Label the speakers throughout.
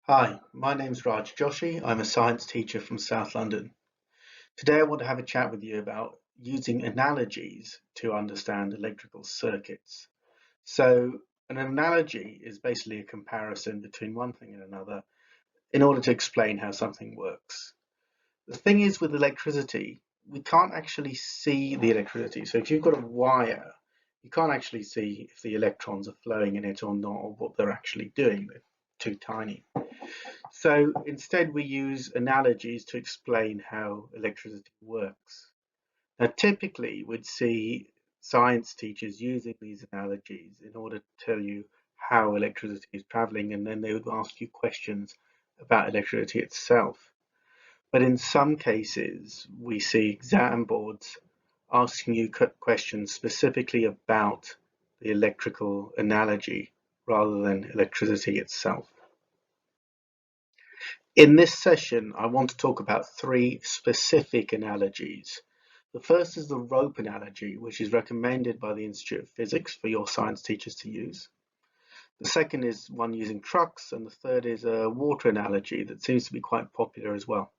Speaker 1: Hi, my name's Raj Joshi. I'm a science teacher from South London. Today I want to have a chat with you about using analogies to understand electrical circuits. So an analogy is basically a comparison between one thing and another in order to explain how something works. The thing is with electricity, we can't actually see the electricity. So if you've got a wire, you can't actually see if the electrons are flowing in it or not, or what they're actually doing. They're too tiny. So instead we use analogies to explain how electricity works. Now typically we'd see science teachers using these analogies in order to tell you how electricity is traveling, and then they would ask you questions about electricity itself. But in some cases we see exam boards asking you questions specifically about the electrical analogy rather than electricity itself. In this session, I want to talk about three specific analogies. The first is the rope analogy, which is recommended by the Institute of Physics for your science teachers to use. The second is one using trucks, and the third is a water analogy that seems to be quite popular as well.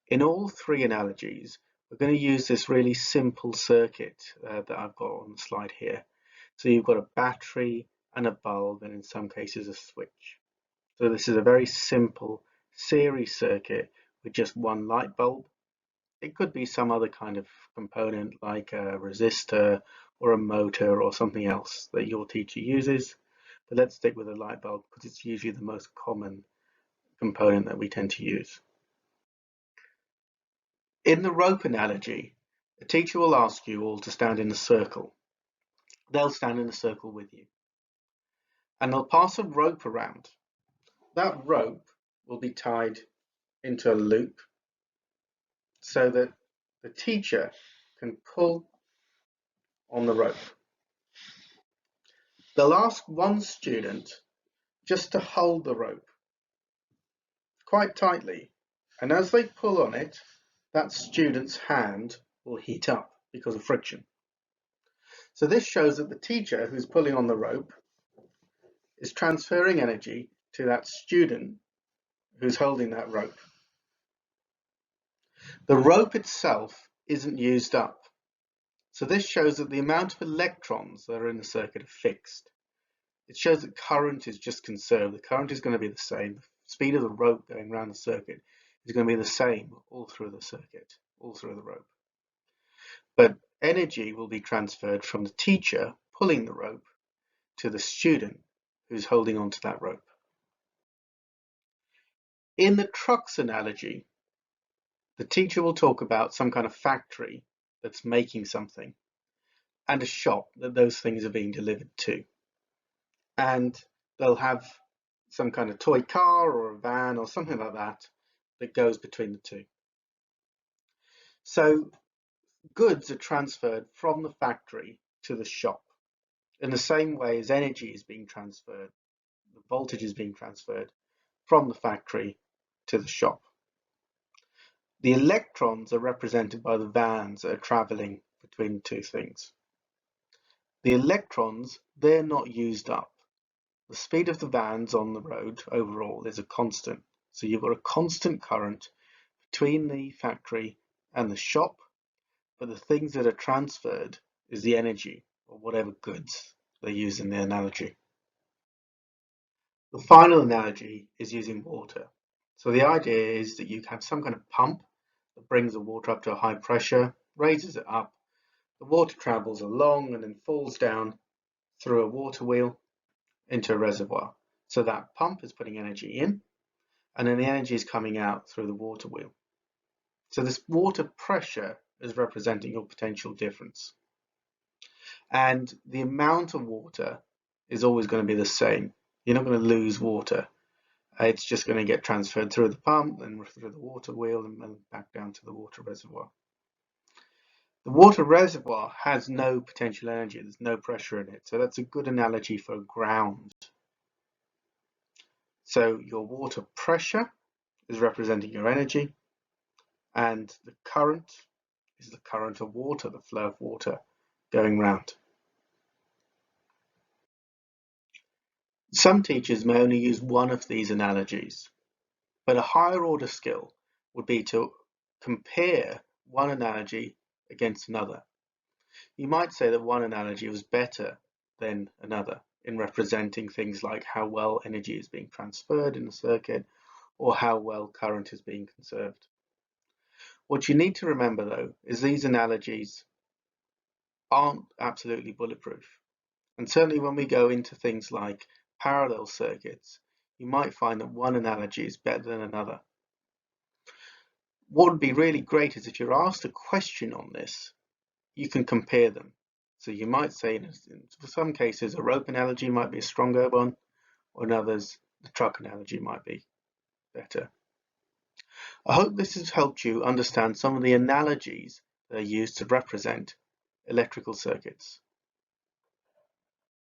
Speaker 1: In all three analogies, we're going to use this really simple circuit that I've got on the slide here. So you've got a battery and a bulb, and in some cases a switch. So this is a very simple series circuit with just one light bulb. It could be some other kind of component like a resistor or a motor or something else that your teacher uses. But let's stick with a light bulb because it's usually the most common component that we tend to use. In the rope analogy, the teacher will ask you all to stand in a circle. They'll stand in a circle with you. And they'll pass a rope around. That rope will be tied into a loop so that the teacher can pull on the rope. They'll ask one student just to hold the rope quite tightly, and as they pull on it, that student's hand will heat up because of friction. So this shows that the teacher who's pulling on the rope is transferring energy to that student who's holding that rope. The rope itself isn't used up. So this shows that the amount of electrons that are in the circuit are fixed. It shows that current is just conserved. The current is going to be the same. The speed of the rope going around the circuit is going to be the same all through the circuit, all through the rope. But energy will be transferred from the teacher pulling the rope to the student who's holding onto that rope. In the trucks analogy, the teacher will talk about some kind of factory that's making something and a shop that those things are being delivered to. And they'll have some kind of toy car or a van or something like that that goes between the two. So goods are transferred from the factory to the shop in the same way as energy is being transferred, the voltage is being transferred from the factory to the shop. The electrons are represented by the vans that are traveling between the two things. The electrons, they're not used up. The speed of the vans on the road overall is a constant. So you've got a constant current between the factory and the shop, but the things that are transferred is the energy or whatever goods they use in the analogy. The final analogy is using water. So the idea is that you have some kind of pump that brings the water up to a high pressure, raises it up, the water travels along and then falls down through a water wheel into a reservoir. So that pump is putting energy in, and then the energy is coming out through the water wheel. So this water pressure is representing your potential difference. And the amount of water is always going to be the same. You're not going to lose water. It's just going to get transferred through the pump and through the water wheel and then back down to the water reservoir. The water reservoir has no potential energy. There's no pressure in it. So that's a good analogy for ground. So your water pressure is representing your energy, and the current is the current of water, the flow of water going round. Some teachers may only use one of these analogies, but a higher order skill would be to compare one analogy against another. You might say that one analogy was better than another in representing things like how well energy is being transferred in a circuit or how well current is being conserved. What you need to remember, though, is these analogies aren't absolutely bulletproof. And certainly when we go into things like parallel circuits, you might find that one analogy is better than another. What would be really great is if you're asked a question on this, you can compare them. So you might say, for some cases, a rope analogy might be a stronger one, or in others, the truck analogy might be better. I hope this has helped you understand some of the analogies that are used to represent electrical circuits.